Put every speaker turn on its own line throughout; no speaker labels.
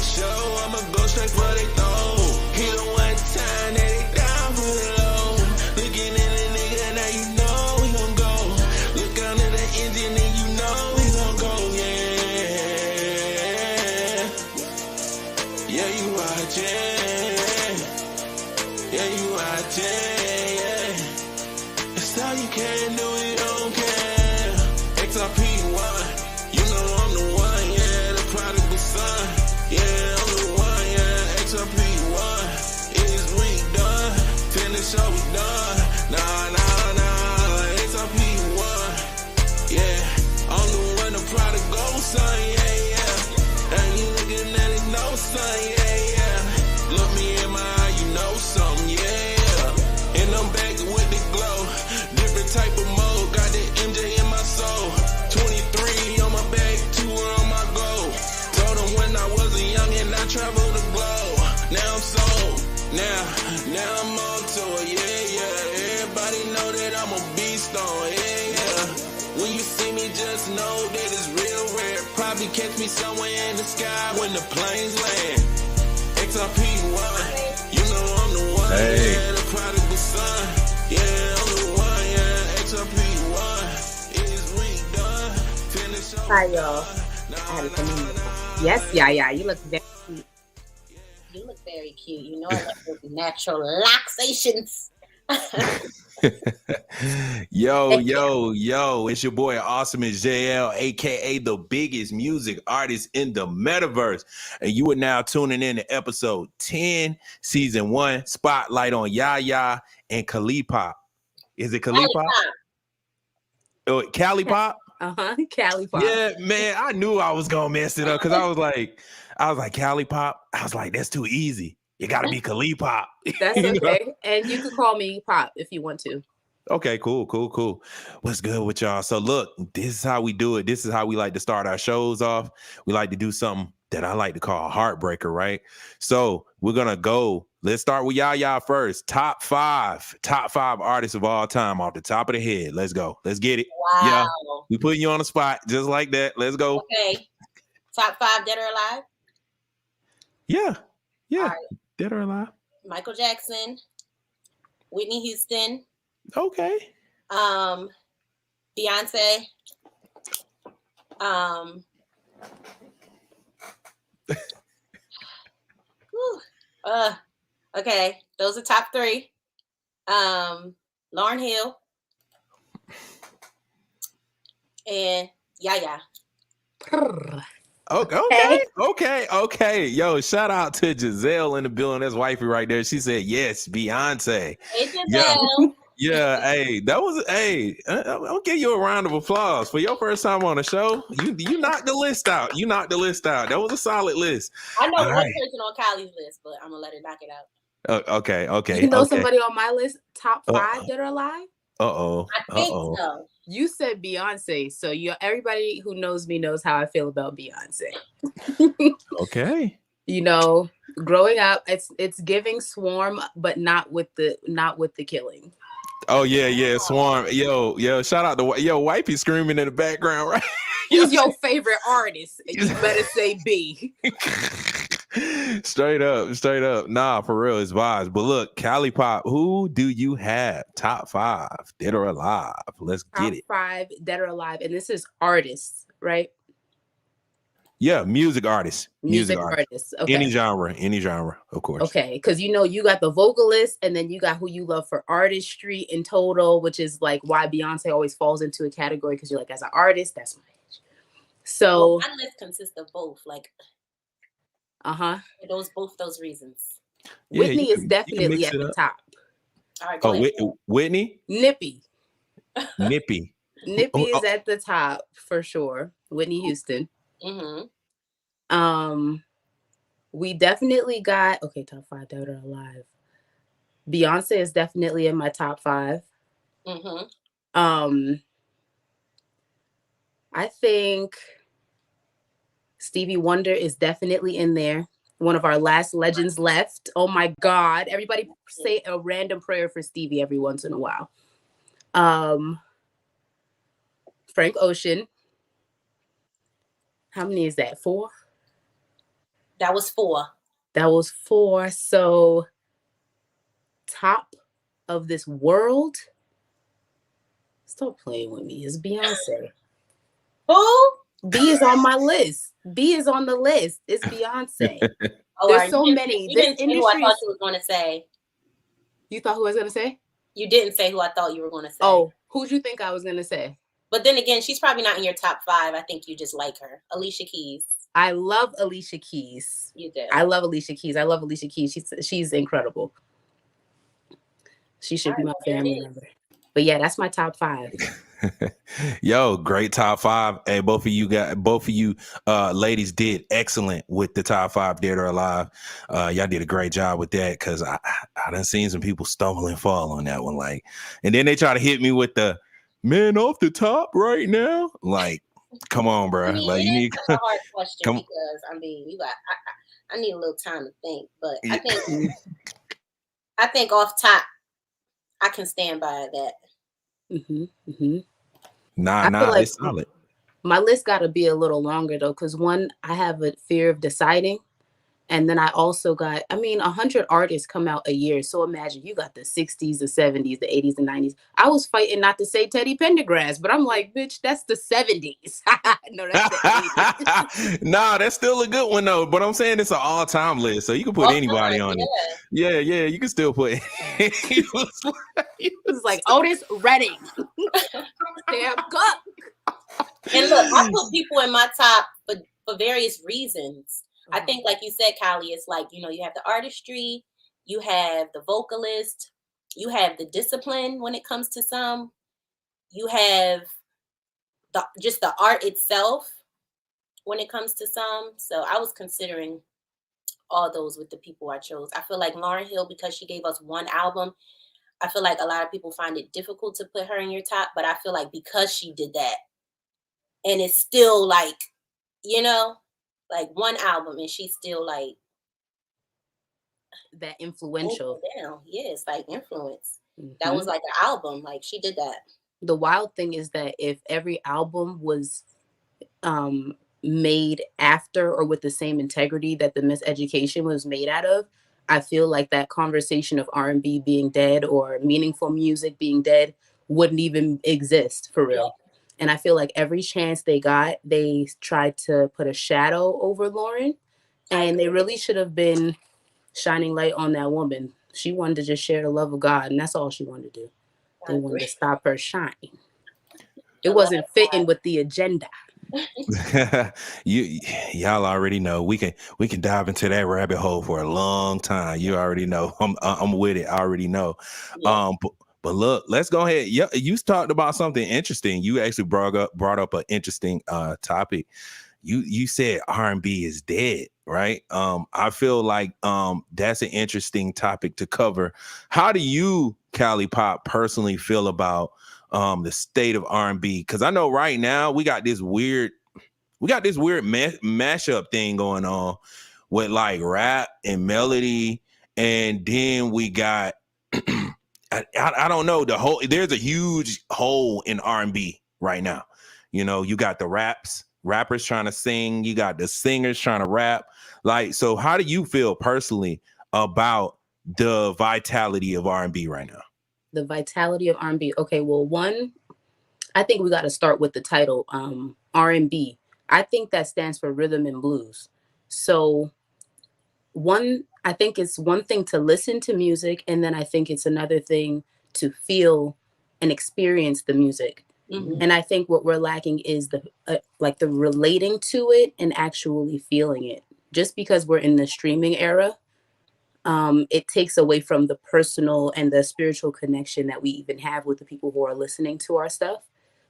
fake show. I'ma go straight for they throat. Hit them one time, that they down for the low. Looking at a nigga, now you know we gon' go. Look under the engine and you know we gon' go, yeah. Yeah, you watching. Yeah, you watching, yeah. It's all you can do, you don't care. XRP1, you know I'm the one, yeah. The prodigal son, yeah, I'm the one, yeah. XRP1, is we done? Finish all we done. Nah, XRP1, yeah. I'm the one, the prodigal son, yeah, yeah. And you looking at it, no son, yeah, yeah. Look me in my eye, you know something, yeah. And I'm back with the glow. Different type of mode, got the MJ in my soul. 23 on my back, 2 on my goal. Told them when I was a youngin', I traveled the globe. Now I'm sold, now I'm on tour, yeah, yeah. Everybody know that I'm a beast on, yeah, yeah. When you see me, just know that it's real rare. Probably catch me somewhere in the sky when the planes land. XRP1, you know I'm the one, yeah, the prodigal son. Yeah, I'm the one, yeah, XRP1, is we done? Finish up.
Hi, y'all. I had to come in. Yes, yeah, you look very cute.
You look very cute. You know I love those natural relaxations.
Yo, it's your boy Awesomeisjayell, aka the biggest music artist in the metaverse. And you are now tuning in to episode 10, season 1, spotlight on Yaya and KALIPOP. Is it KALIPOP? Oh, KALIPOP?
KALIPOP.
Yeah, man, I knew I was gonna mess it up because I was like KALIPOP. I was like, that's too easy. You gotta be KALIPOP.
That's okay. And you can call me Pop if you want to.
Okay, cool. What's good with y'all? So look, this is how we do it. This is how we like to start our shows off. We like to do something that I like to call a heartbreaker, right? So we're gonna go. Let's start with Yaya first. Top five artists of all time off the top of the head. Let's go. Let's get it.
Wow.
Yeah, we putting you on the spot just like that. Let's go.
Okay. Top 5 dead or alive?
Yeah.
Right.
Dead or alive?
Michael Jackson, Whitney Houston.
Okay.
Beyonce. Okay, those are top 3. Lauryn Hill and Yaya.
Okay. Yo, shout out to Giselle in the building. That's wifey right there. She said yes, Beyonce.
Hey, Giselle.
Yeah, hey, I'll give you a round of applause for your first time on the show. You knocked the list out. That was a solid list.
I know one person on Kylie's list, but I'm gonna let her knock it out.
Okay.
You know somebody on my list, top 5 dead or alive?
I
think so.
You said Beyonce, so everybody who knows me knows how I feel about Beyonce.
Okay.
You know, growing up, it's giving Swarm, but not with the killing.
Oh yeah, Swarm. Yo, shout out to wifey screaming in the background, right?
Who's your favorite artist? And you better say B.
Straight up. Nah, for real, it's vibes. But look, KALIPOP, who do you have? Top 5, dead or alive? Let's get it.
Top 5, dead or alive. And this is artists, right?
Yeah, music artists.
Music artists. Okay.
Any genre, of course.
Okay, because you got the vocalist, and then you got who you love for artistry in total, which is like why Beyonce always falls into a category, because you're like, as an artist, that's my age. So
my list consists of both, like both those reasons.
Yeah,
Whitney is definitely at the top.
All right, go ahead.
Whitney?
Nippy
Nippy
is at the top for sure. Whitney Houston.
Mm-hmm.
We definitely got top 5 dead or alive. Beyonce is definitely in my top 5.
Mm-hmm.
I think Stevie Wonder is definitely in there. One of our last legends left. Oh my God. Everybody say a random prayer for Stevie every once in a while. Frank Ocean. How many is that? 4?
That was 4.
That was 4. So top of this world. Stop playing with me. It's Beyonce.
Who?
B is on my list. B is on the list. It's Beyonce. There's so many.
You
This
didn't say who I
industry.
thought you was going to say.
You thought who I was gonna say?
You didn't say who I thought you were going to say.
Oh, who'd you think I was gonna say?
But then again, she's probably not in your top 5. I think you just like her. Alicia Keys.
I love Alicia Keys.
You do.
I love Alicia Keys. I love Alicia Keys. She's incredible. She should be my family member. But yeah, that's my top 5.
Yo, great top 5. Hey, both of you ladies did excellent with the top 5 Dead or Alive. Y'all did a great job with that, because I done seen some people stumble and fall on that one. Like, and then they try to hit me with the man off the top right now. Like, come on, bro.
I mean,
like, you need
a hard question because I mean, you got. I need a little time to think, but I think off top, I can stand by that.
Nah, it's solid.
My list got to be a little longer though, because one, I have a fear of deciding, and then I also got, 100 artists come out a year. So imagine you got the 60s, the 70s, the 80s, the 90s. I was fighting not to say Teddy Pendergrass, but I'm like, bitch, that's the 70s. No, that's the 80s.
Nah, that's still a good one though. But I'm saying it's an all-time list, so you can put anybody on it. Yeah, you can still put.
It's like Otis Redding. Damn cook.
And look, I put people in my top for various reasons. I think, like you said, Callie, it's like, you have the artistry, you have the vocalist, you have the discipline when it comes to some, you have just the art itself when it comes to some. So I was considering all those with the people I chose. I feel like Lauryn Hill, because she gave us one album, I feel like a lot of people find it difficult to put her in your top, but I feel like because she did that, and it's still like, like one album, and she's still like
that influential.
Yeah, it's like influence. That was like an album. Like, she did that.
The wild thing is that if every album was made after or with the same integrity that the Miseducation was made out of, I feel like that conversation of R&B being dead or meaningful music being dead wouldn't even exist for real. Yeah. And I feel like every chance they got, they tried to put a shadow over Lauryn, and they really should have been shining light on that woman. She wanted to just share the love of God, and that's all she wanted to do. They wanted to stop her shine. It wasn't fitting with the agenda.
Y'all already know we can dive into that rabbit hole for a long time. You already know. I'm with it. I already know. Yeah. But look, let's go ahead. Yeah, you talked about something interesting. You actually brought up an interesting topic. You said R&B is dead, right? I feel like that's an interesting topic to cover. How do you, KALIPOP, personally feel about the state of R&B? Because I know right now we got this weird mashup thing going on with like rap and melody, and then we got I don't know, there's a huge hole in R&B right now. You got the rappers trying to sing, you got the singers trying to rap. Like, so how do you feel personally about the vitality of R&B right now?
The vitality of R&B. Okay, well, one, I think we got to start with the title, R&B. I think that stands for rhythm and blues. So I think it's one thing to listen to music, and then I think it's another thing to feel and experience the music. And I think what we're lacking is the relating to it and actually feeling it. Just because we're in the streaming era, it takes away from the personal and the spiritual connection that we even have with the people who are listening to our stuff.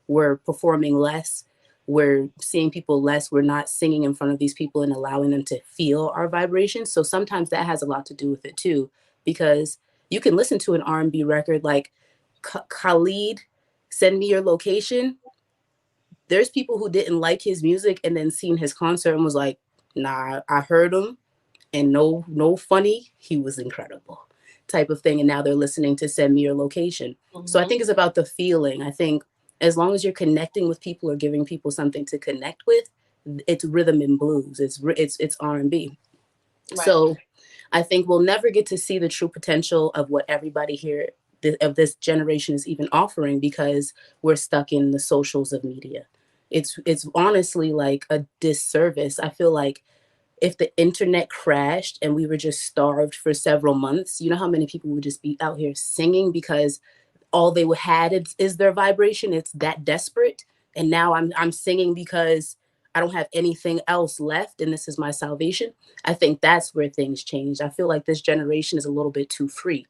We're performing less. We're seeing people less. We're not singing in front of these people and allowing them to feel our vibrations. So sometimes that has a lot to do with it too, because you can listen to an R&B record like Khalid, Send Me Your Location. There's people who didn't like his music and then seen his concert and was like, nah, I heard him, and no funny, he was incredible type of thing. And now they're listening to Send Me Your Location. So I think it's about the feeling. I think as long as you're connecting with people or giving people something to connect with, it's rhythm and blues. It's R&B.
Right.
So I think we'll never get to see the true potential of what everybody here of this generation is even offering, because we're stuck in the socials of media. It's honestly like a disservice. I feel like if the internet crashed and we were just starved for several months, you know how many people would just be out here singing because all they had is their vibration. It's that desperate. And now I'm singing because I don't have anything else left, and this is my salvation. I think that's where things change. I feel like this generation is a little bit too free.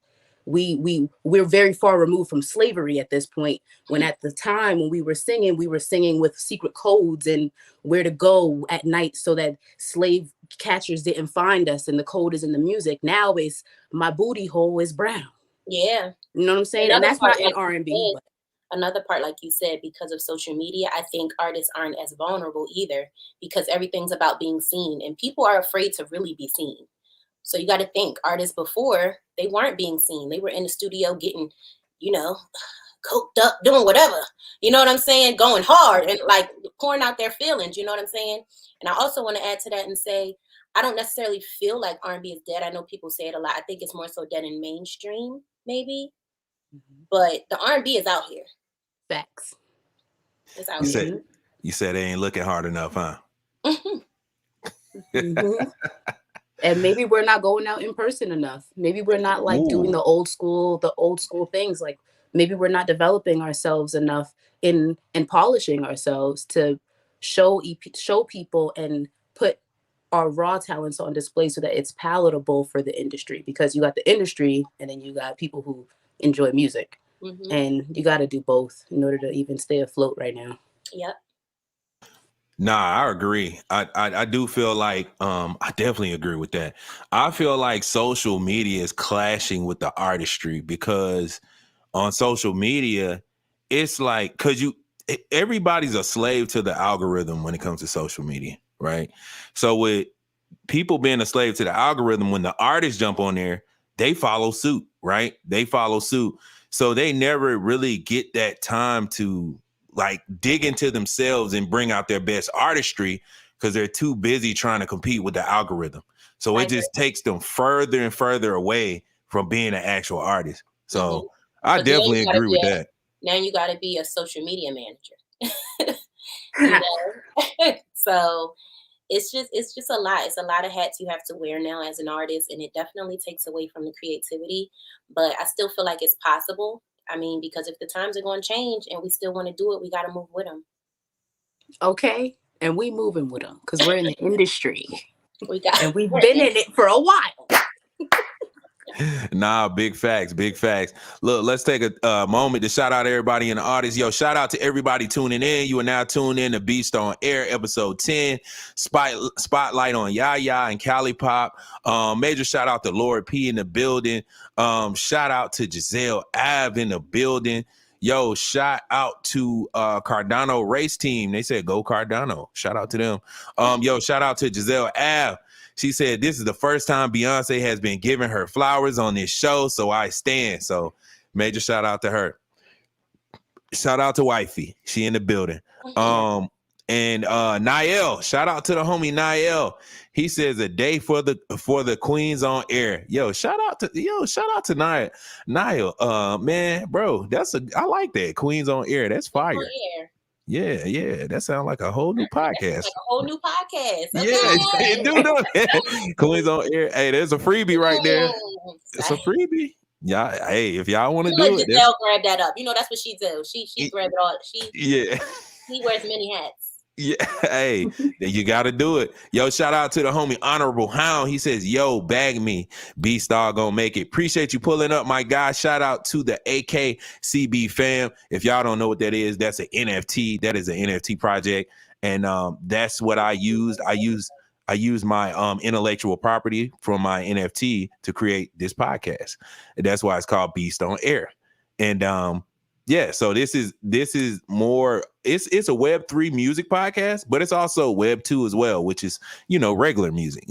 We're very far removed from slavery at this point, when at the time when we were singing with secret codes and where to go at night so that slave catchers didn't find us, and the code is in the music. Now it's my booty hole is brown.
Yeah.
You know what I'm saying? And that's not in R&B.
Another part, like you said, because of social media, I think artists aren't as vulnerable either, because everything's about being seen, and people are afraid to really be seen. So you got to think, artists before, they weren't being seen. They were in the studio getting, coked up, doing whatever. You know what I'm saying? Going hard and like pouring out their feelings. You know what I'm saying? And I also want to add to that and say, I don't necessarily feel like R&B is dead. I know people say it a lot. I think it's more so dead in mainstream, maybe. Mm-hmm. But the R&B is out here.
Facts.
It's out here.
You said they ain't looking hard enough, huh?
Mm-hmm. And maybe we're not going out in person enough. Maybe we're not like doing the old school things. Like maybe we're not developing ourselves enough in polishing ourselves to show people and put our raw talents on display so that it's palatable for the industry. Because you got the industry and then you got people who enjoy music. Mm-hmm. And you got to do both in order to even stay afloat right now.
Yep.
Nah, I agree. I do feel like I definitely agree with that. I feel like social media is clashing with the artistry, because on social media, it's like, because everybody's a slave to the algorithm when it comes to social media, right? So with people being a slave to the algorithm, when the artists jump on there, they follow suit, right? They follow suit. So they never really get that time to like dig into themselves and bring out their best artistry, because they're too busy trying to compete with the algorithm. So it just takes them further and further away from being an actual artist. So I definitely agree with that.
Now you got to be a social media manager. So it's just a lot. It's a lot of hats you have to wear now as an artist, and it definitely takes away from the creativity. But I still feel like it's possible. I mean, because if the times are going to change and we still want to do it, we got to move with them.
Okay. And we moving with them because we're in the industry.
And
we've been in it for a while.
Nah, big facts, big facts. Look, let's take a moment to shout out everybody in the audience. Yo, shout out to everybody tuning in. You are now tuned in to Beast on Air, episode 10. Spotlight on Yaya and KALIPOP. Major shout out to Lord P in the building. Shout out to Giselle Ave in the building. Yo, shout out to Cardano race team. They said go Cardano. Shout out to them. Yo, shout out to Giselle Ave. She said, this is the first time Beyonce has been giving her flowers on this show, so I stand. So major shout out to her. Shout out to Wifey. She in the building. And Niall, shout out to the homie Niall. He says a day for the Queens on Air. Yo, shout out to Niall. Niall, man, bro, I like that. Queens on Air. That's fire. Yeah. That sounds like a whole new podcast.
Like a whole new podcast. Okay.
Yeah, it do know that. Queens on Air. Hey, there's a freebie right there. It's a freebie. Yeah, hey, if y'all want to do it,
Giselle grab that up. You know that's what she do. She grab it all. She wears many hats.
Yeah, hey, you got to do it. Yo, shout out to the homie Honorable Hound. He says, yo, bag me. B-Star gonna make it. Appreciate you pulling up, my guy. Shout out to the AKCB fam. If y'all don't know what that is, that's an NFT. That is an NFT project. And that's what I used. I use my intellectual property from my NFT to create this podcast. And that's why it's called Beast on Air. And yeah, so this is more, it's a Web3 music podcast, but it's also Web2 as well, which is, regular music,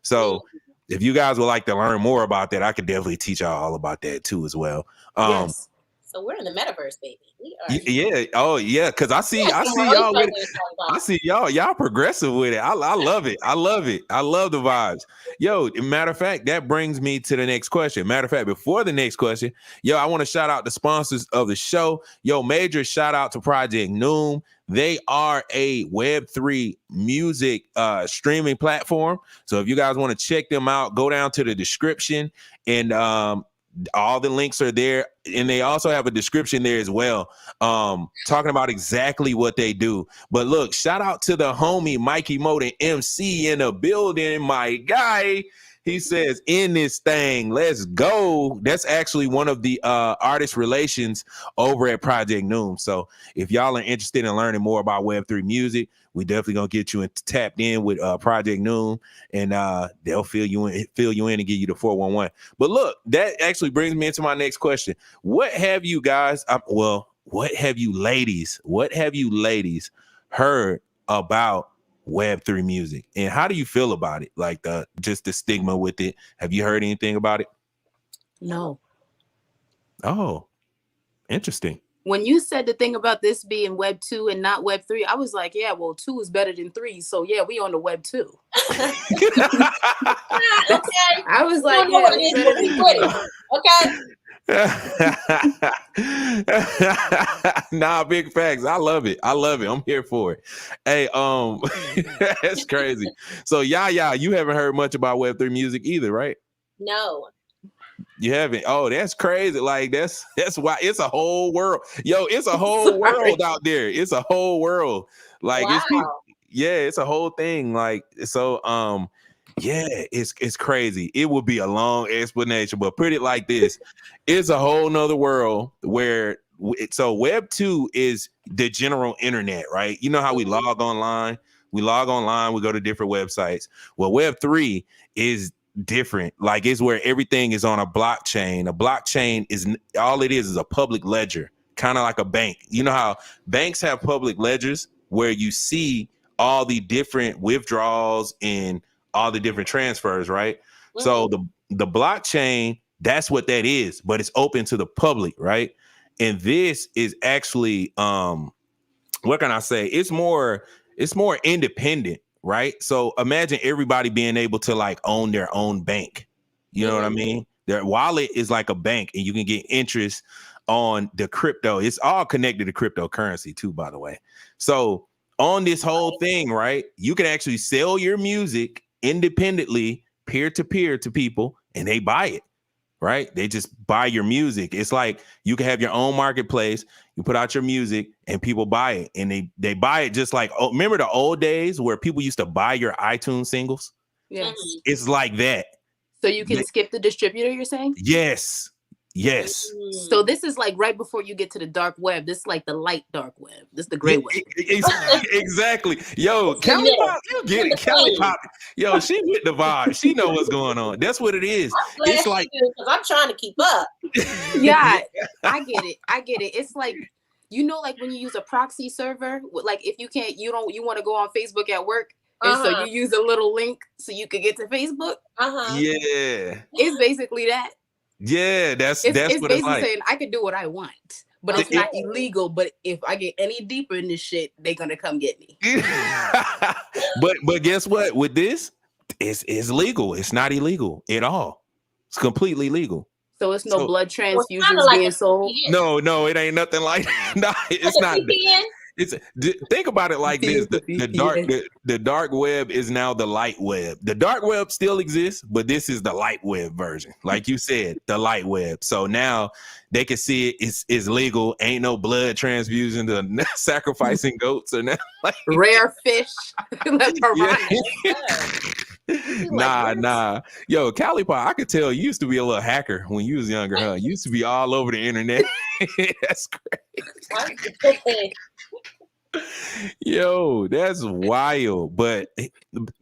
So if you guys would like to learn more about that, I could definitely teach y'all all about that too as well.
Yes.
So we're in the metaverse, baby. We are.
Yeah. Oh yeah. Cause I see y'all with it. I see y'all progressive with it. I love it. I love it. I love the vibes. Yo, matter of fact, that brings me to the next question. Matter of fact, before the next question, yo, I want to shout out the sponsors of the show. Yo, major shout out to Project Newm. They are a Web3 music streaming platform. So if you guys want to check them out, go down to the description and all the links are there, and they also have a description there as well, talking about exactly what they do. But look, shout out to the homie Mikey Moden MC in the building, my guy. He says, in this thing, let's go. That's actually one of the artist relations over at Project Newm. So if y'all are interested in learning more about Web3 music, we definitely gonna get you tapped in with Project Newm, and they'll fill you in and give you the 411. But look, that actually brings me into my next question. What have you guys? What have you ladies heard about Web3 music, and how do you feel about it? Like just the stigma with it. Have you heard anything about it?
No.
Oh, interesting.
When you said the thing about this being Web 2 and not Web 3, I was like, yeah, well, 2 is better than 3. So yeah, we on the Web 2.
Okay.
I was like, yeah, we
better than 3. Okay.
Nah, big facts. I love it. I'm here for it. Hey, that's crazy. So yeah, you haven't heard much about Web3 music either, right?
No.
You haven't? Oh, that's crazy. Like that's why it's a whole world. Yo, it's a whole world out there. It's a whole world. Like it's a whole thing. Like so yeah, it's crazy. It would be a long explanation, but put it like this. It's a whole nother world where so Web 2 is the general internet, right? You know how we log online? We go to different websites. Well, Web 3 is different. Like it's where everything is on a blockchain. A blockchain is all it is a public ledger, kind of like a bank. You know how banks have public ledgers where you see all the different withdrawals and all the different transfers, right? Mm-hmm. So the blockchain, that's what that is, but it's open to the public, right? And this is actually what can I say? It's more independent. Right. So imagine everybody being able to like own their own bank. You know what I mean? Their wallet is like a bank and you can get interest on the crypto. It's all connected to cryptocurrency too, by the way. So on this whole thing, right, you can actually sell your music independently, peer to peer to people, and they buy it. Right. They just buy your music. It's like you can have your own marketplace. You put out your music and people buy it, and they buy it just like, oh, remember the old days where people used to buy your iTunes singles?
Yes.
It's like that.
So you can skip the distributor, you're saying?
Yes.
So this is like right before you get to the dark web. This is like the light dark web. This is the gray web.
Exactly. Yo, KALIPOP, you get it. KALIPOP. Yo, she with the vibe. She know what's going on. That's what it is. It's like
because I'm trying to keep up.
Yeah, I get it. It's like, you know, like when you use a proxy server, like if you want to go on Facebook at work, and so you use a little link so you could get to Facebook.
Yeah.
It's basically that.
Yeah, that's what it's
basically
like.
Saying I can do what I want, but it's not illegal. But if I get any deeper in this shit, they're gonna come get me.
but guess what? With this, it's legal. It's not illegal at all. It's completely legal.
So it's no blood transfusions being sold.
No, it ain't nothing like that. No, it's not. Think about it like this: the dark web is now the light web. The dark web still exists, but this is the light web version, like you said, the light web. So now they can see it. It's legal. Ain't no blood transfusion to sacrificing goats or nothing. Like
rare fish.
Nah. Yo, KALIPOP, I could tell you used to be a little hacker when you was younger, huh? You used to be all over the internet. That's crazy. Yo, that's wild. But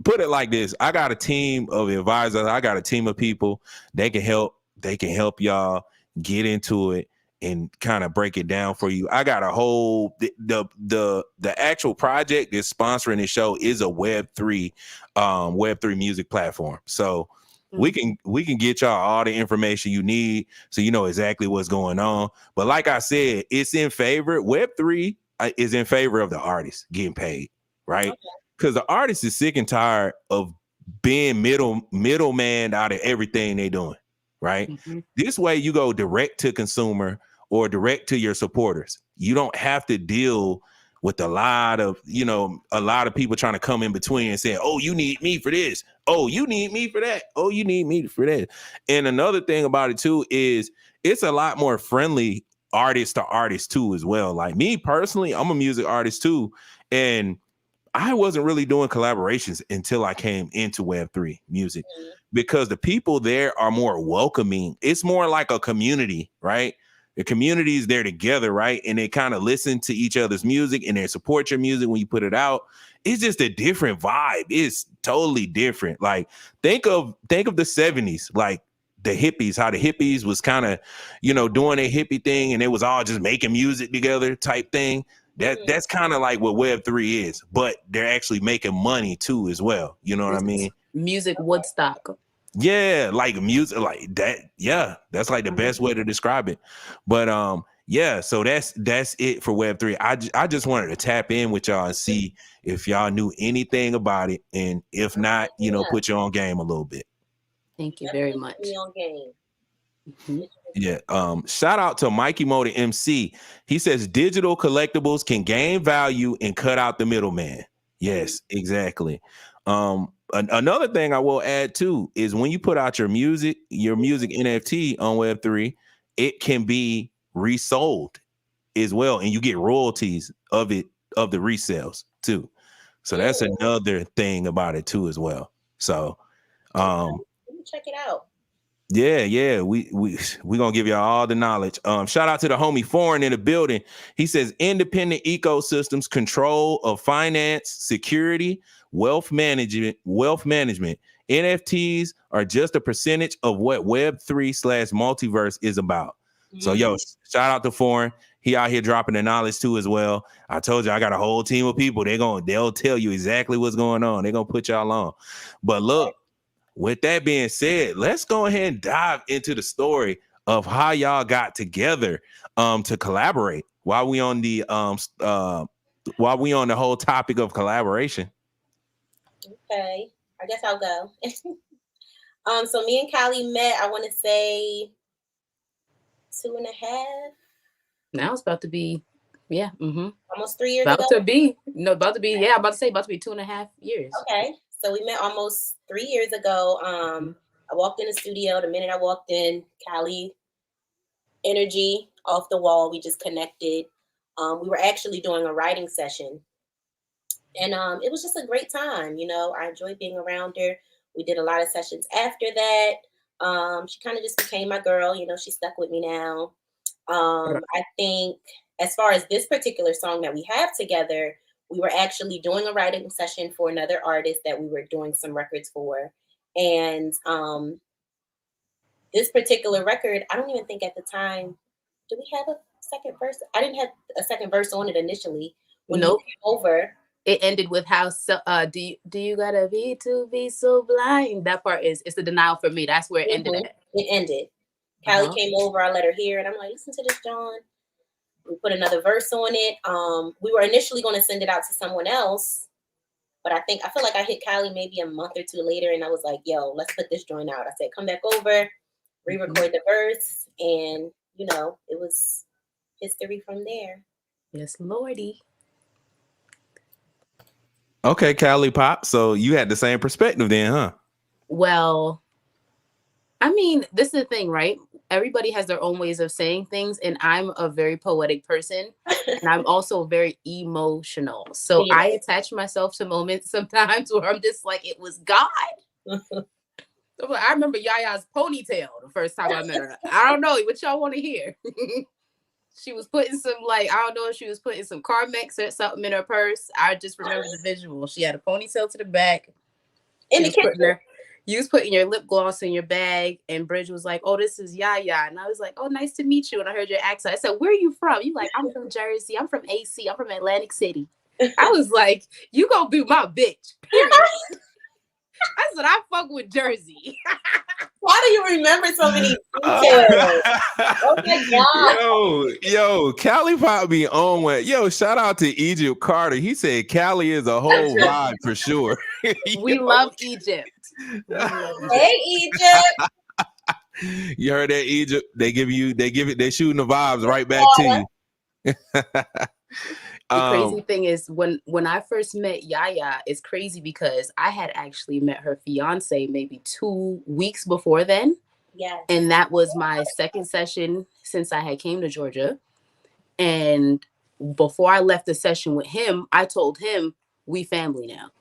put it like this: I got a team of advisors. I got a team of people. They can help y'all get into it and kind of break it down for you. I got a whole the actual project that's sponsoring the show is a Web3 music platform. So We can get y'all all the information you need so you know exactly what's going on. But like I said, it's in favor. Web3 is in favor of the artist getting paid, right? Because the artist is sick and tired of being middleman out of everything they doing, right? This way you go direct to consumer or direct to your supporters. You don't have to deal with a lot of people trying to come in between and say, oh, you need me for this. Oh, you need me for that. Oh, you need me for that. And another thing about it too is it's a lot more friendly artist to artist too as well. Like me personally, I'm a music artist too. And I wasn't really doing collaborations until I came into Web3 music because the people there are more welcoming. It's more like a community, right? The community is there together, right? And they kind of listen to each other's music and they support your music when you put it out. It's just a different vibe. It's totally different. Like think of the 70s, like the hippies, how the hippies was kind of, doing a hippie thing and it was all just making music together type thing. That's kind of like what Web3 is, but they're actually making money too as well. You know what I mean?
Music Woodstock.
Yeah, like music like that. Yeah, that's like the best way to describe it. But yeah, so that's it for Web3. I just wanted to tap in with y'all and see if y'all knew anything about it, and if not, put you on game a little bit.
Thank you very much.
Me on game.
Yeah. Shout out to Mikey Motor MC. He says digital collectibles can gain value and cut out the middleman. Yes, exactly. Another thing I will add too is when you put out your music NFT on Web3, it can be resold as well, and you get royalties of the resales too. So that's another thing about it too as well. So
check it out.
Yeah, we gonna give y'all all the knowledge. Shout out to the homie Foreign in the building. He says independent ecosystems, control of finance, security, wealth management. NFTs are just a percentage of what Web3/multiverse is about. So shout out to Foreign. He out here dropping the knowledge too as well. I told you I got a whole team of people. They'll tell you exactly what's going on. They're gonna put y'all on. But look. With that being said, let's go ahead and dive into the story of how y'all got together to collaborate while we on the whole topic of collaboration.
Okay, I guess I'll go. So me and Kali met, I want to say 2.5.
Now it's about to be,
almost 3 years
about
ago.
to be 2.5 years.
Okay. So we met almost 3 years ago. I walked in the studio. The minute I walked in, Kali, energy off the wall. We just connected. We were actually doing a writing session. And it was just a great time. I enjoyed being around her. We did a lot of sessions after that. She kind of just became my girl. She stuck with me now. I think as far as this particular song that we have together, we were actually doing a writing session for another artist that we were doing some records for. And this particular record, I don't even think at the time, did we have a second verse? I didn't have a second verse on it initially. When you came over.
It ended with how do you gotta be to be so blind? That part it's the denial for me. That's where it ended at.
It ended. Kali came over, I let her hear it. I'm like, listen to this, John. We put another verse on it. We were initially going to send it out to someone else, but I feel like I hit Kali maybe a month or two later, and I was like, yo, let's put this joint out. I said, come back over, re-record the verse, and, it was history from there.
Yes, Lordy.
Okay, KALIPOP. So you had the same perspective then, huh?
Well, I mean, this is the thing, right? Everybody has their own ways of saying things, and I'm a very poetic person, and I'm also very emotional. So I attach myself to moments sometimes where I'm just like, it was God. I remember Yaya's ponytail the first time I met her. I don't know what y'all want to hear. She was putting some, I don't know if she was putting some Carmex or something in her purse. I just remember the visual. She had a ponytail to the back.
In the kitchen.
You was putting your lip gloss in your bag, and Bridge was like, oh, this is Yaya. And I was like, oh, nice to meet you. And I heard your accent. I said, where are you from? You like, I'm from Jersey. I'm from AC. I'm from Atlantic City. I was like, you gonna be my bitch, period. I said, I fuck with Jersey.
Why do you remember so many details? Oh my God.
Yo, KALIPOP be on one. Yo, shout out to Egypt Carter. He said Cali is a whole vibe for sure.
We love Egypt.
Hey, Egypt.
You heard that, Egypt? They shooting the vibes right back to you.
The crazy thing is when I first met Yaya, it's crazy because I had actually met her fiance maybe 2 weeks before then.
Yes.
And that was my second session since I had came to Georgia. And before I left the session with him, I told him we family now.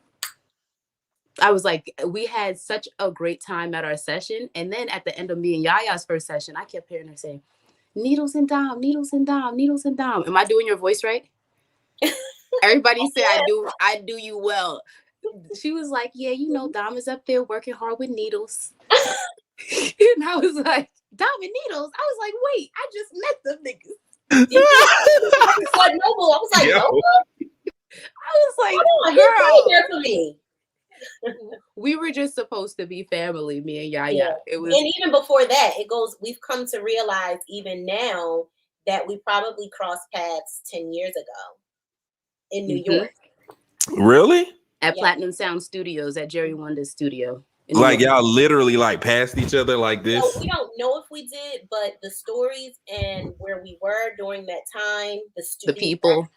I was like, we had such a great time at our session. And then at the end of me and Yaya's first session, I kept hearing her say, needles and dom, needles and dom, needles and dom. Am I doing your voice right? Everybody said I do you well. She was like, yeah, you know, Dom is up there working hard with needles. And I was like, Dom and needles? I was like, wait, I just met them niggas.
Noble. I was like, Noble?
I was like,
girl, for me.
We were just supposed to be family, me and Yaya.
Yeah.
It was,
and even before that, we've come to realize even now that we probably crossed paths 10 years ago in New York.
Really?
At Platinum Sound Studios, at Jerry Wonder's studio.
Like y'all literally like passed each other like this?
So we don't know if we did, but the stories and where we were during that time, the people,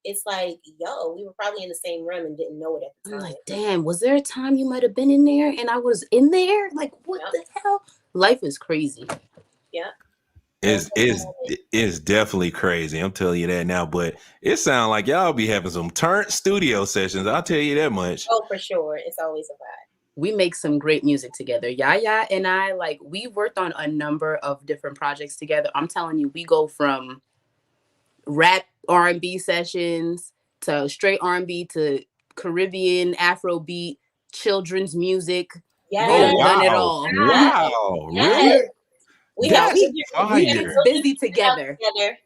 it's like, yo, we were probably in the same room and didn't know it at the time.
I'm like, damn, was there a time you might have been in there and I was in there? Like, what the hell? Life is crazy.
Yeah.
It's definitely crazy. I'm telling you that now, but it sounds like y'all be having some turnt studio sessions. I'll tell you that much.
Oh, for sure. It's always a vibe.
We make some great music together. Yaya and I, like, we worked on a number of different projects together. I'm telling you, we go from rap R&B sessions to straight R&B to Caribbean, Afrobeat, children's music.
Yes.
We've done it all.
Wow.
Yes.
Really?
We get busy together.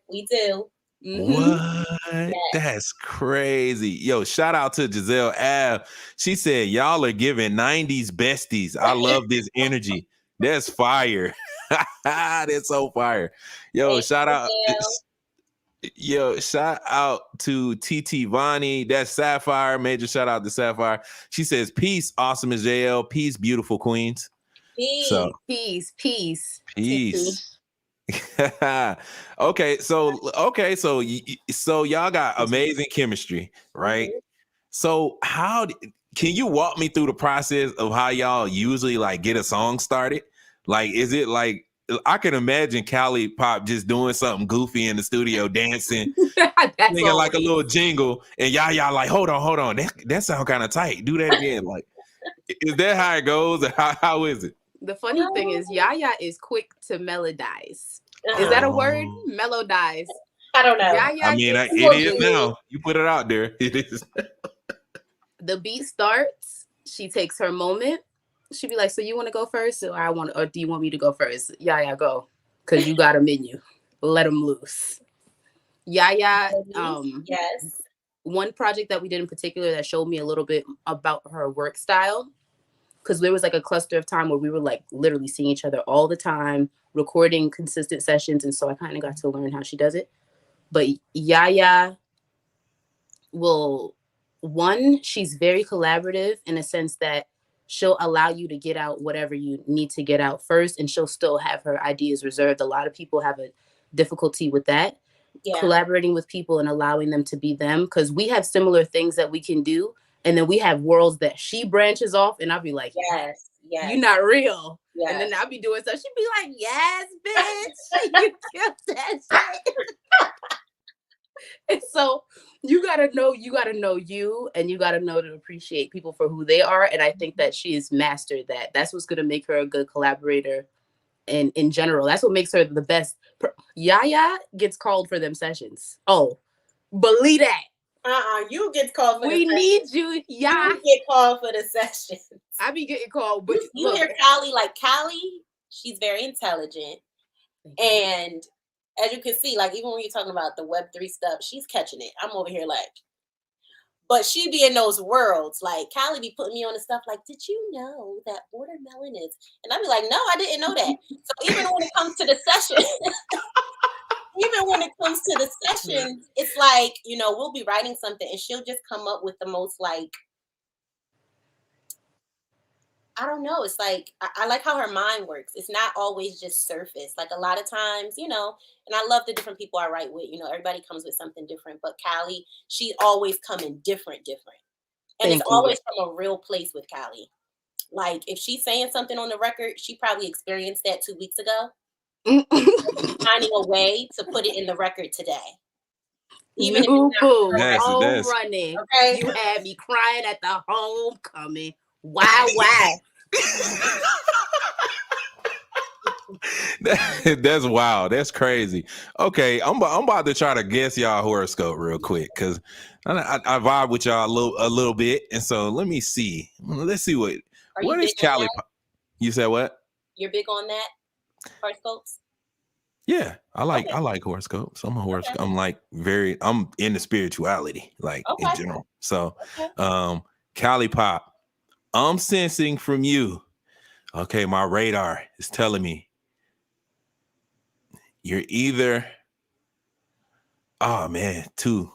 We do.
What? That's crazy. Yo, shout out to Giselle Ave. She said, y'all are giving 90s besties. I love this energy. That's fire. That's so fire. Yo, shout out to TT Vonnie. That's Sapphire. Major shout out to Sapphire. She says, peace, Awesomeisjayell. Peace, beautiful queens.
Peace.
Okay, so y'all got amazing chemistry, right? So can you walk me through the process of how y'all usually like get a song started? Like, is it like, I can imagine KALIPOP just doing something goofy in the studio, dancing, singing like a little jingle, and y'all like, hold on, that sound kind of tight. Do that again. Like, is that how it goes? Or how is it?
The funny thing is, Yaya is quick to melodize. Is that a word? Melodize.
I don't know.
Yaya,
I mean, it is now. You put it out there. It is.
The beat starts. She takes her moment. She'd be like, "So you want to go first, or do you want me to go first?" Yaya, go, because you got a menu. Let them loose. Yaya.
Yes.
One project that we did in particular that showed me a little bit about her work style. Because there was like a cluster of time where we were like literally seeing each other all the time, recording consistent sessions. And so I kind of got to learn how she does it. But Yaya she's very collaborative in a sense that she'll allow you to get out whatever you need to get out first. And she'll still have her ideas reserved. A lot of people have a difficulty with that. Yeah. Collaborating with people and allowing them to be them. Because we have similar things that we can do. And then we have worlds that she branches off, and I'll be like, yes, you're not real. Yes. And then I'll be doing stuff. She'd be like, yes, bitch, you killed that shit. And so you gotta know you, and you gotta know to appreciate people for who they are. And I think that she has mastered that. That's what's gonna make her a good collaborator. And in general, that's what makes her the best. Yaya gets called for them sessions. Oh, believe that.
You get called for
the session. We need you, yeah.
You get called for the session.
I be getting called, but
you hear Kali, she's very intelligent. And as you can see, like even when you're talking about the Web3 stuff, she's catching it. I'm over here like, But she be in those worlds. Like, Callie be putting me on the stuff like, did you know that watermelon is? And I be like, no, I didn't know that. So even when it comes to the session, it's like, you know, we'll be writing something and she'll just come up with the most, like, I don't know. It's like, I like how her mind works. It's not always just surface. Like, a lot of times, you know, and I love the different people I write with. You know, everybody comes with something different. But Callie, she always come in different. And it's always from a real place with Callie. Like, if she's saying something on the record, she probably experienced that 2 weeks ago. Finding a way to put it in the record today. Even if it's not
home running. Okay? You had me crying at the homecoming. Why?
That's wild. That's crazy. Okay, I'm about to try to guess y'all horoscope real quick because I vibe with y'all a little bit, and so let me see. Let's see what is KALIPOP. You said what?
You're big on that horoscopes.
Yeah, I like horoscopes. I'm a horoscope. Okay. I'm into spirituality, like in general. So, KALIPOP. I'm sensing from you. Okay, my radar is telling me you're either, two.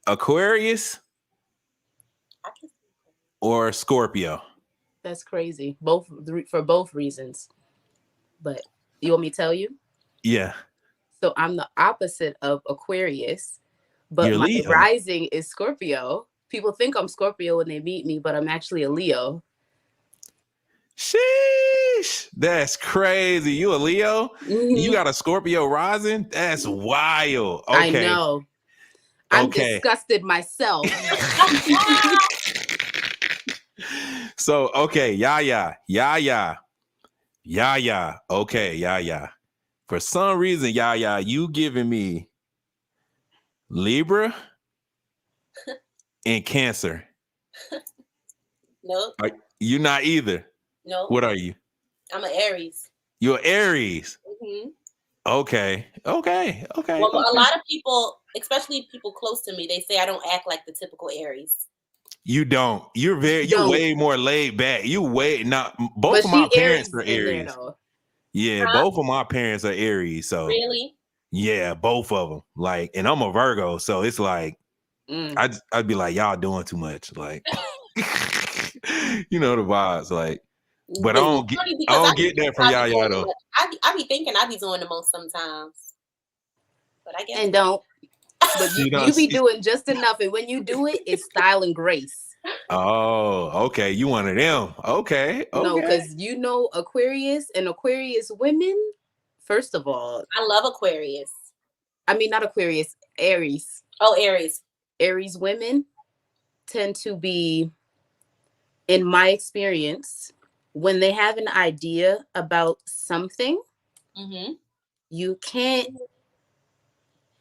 Aquarius or Scorpio.
That's crazy. For both reasons. But you want me to tell you?
Yeah.
So I'm the opposite of Aquarius, but my rising is Scorpio. People think I'm Scorpio when they meet me, but I'm actually a Leo.
Sheesh. That's crazy. You a Leo? Mm-hmm. You got a Scorpio rising? That's wild. Okay.
I know. I'm disgusted myself.
So, okay. Yeah. Okay. Yeah. For some reason, you giving me Libra and Cancer.
Nope.
You're not either.
Nope.
What are you?
I'm an Aries.
You're Aries.
Mm-hmm.
Okay. Well,
a lot of people, especially people close to me, they say I don't act like the typical Aries.
You don't. You're way more laid back. Both of my parents are Aries. Yeah, both of my parents are Aries. So
really?
Yeah, both of them. Like, and I'm a Virgo, so it's like I'd be like, y'all doing too much. Like, you know the vibes. Like, but I don't get that from y'all though.
I be thinking I be doing the most sometimes, but I guess
and don't. But you be doing just enough, and when you do it, it's style and grace.
Oh, okay. You one of them. Okay.
No, because you know Aquarius and Aquarius women. First of all,
I love Aquarius.
I mean, not Aquarius, Aries.
Oh, Aries.
Aries women tend to be, in my experience, when they have an idea about something, you can't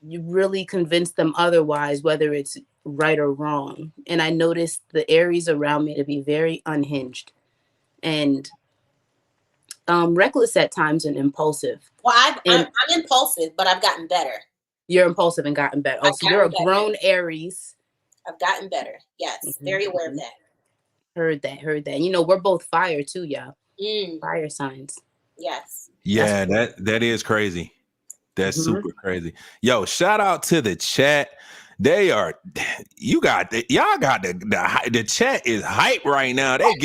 really convince them otherwise, whether it's right or wrong. And I noticed the Aries around me to be very unhinged and reckless at times and impulsive.
Well, I'm impulsive, but I've gotten better.
You're impulsive and gotten better. Oh, so you're a grown Aries.
I've gotten better. Yes, very aware of that.
Heard that. You know, we're both fire too, y'all. Fire signs.
Yes.
Yeah, that is crazy. That's super crazy. Yo, shout out to the chat. Y'all got the chat is hype right now. They